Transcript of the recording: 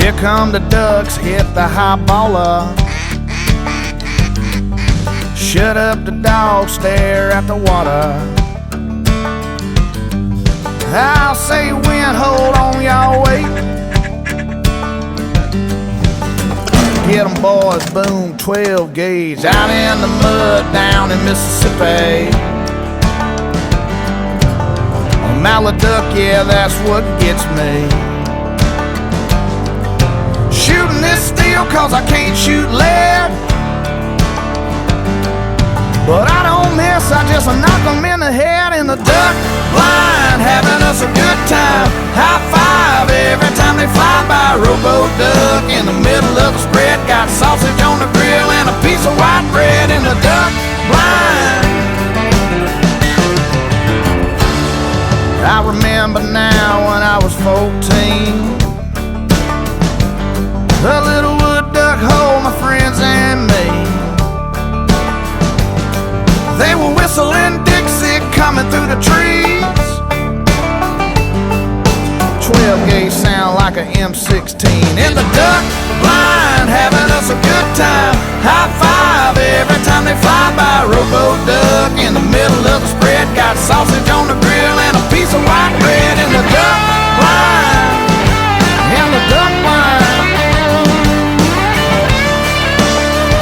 Here come the ducks, hit the high baller. Shut up the dog, stare at the water. I'll say wind, hold on, y'all wait. Get 'em boys, boom, 12 gauge. Out in the mud down in Mississippi. A mallard duck, yeah, that's what gets me. Shooting this steel cause I can't shoot lead. But I don't miss, I just knock 'em in the head. In the duck blind, having us a good time. High five every time they fly by. Rowboat duck in the middle of the spread. Got sausage on the grill and a piece of white bread. In the duck blind, I remember now when I was 14. A little wood duck hole, my friends and me. They were whistling Dixie coming through the trees. 12 gauge sound like a M16. In the duck blind, having us a good time. High five every time they fly by. Rowboat duck in the middle of the spread. Got sausage on the grill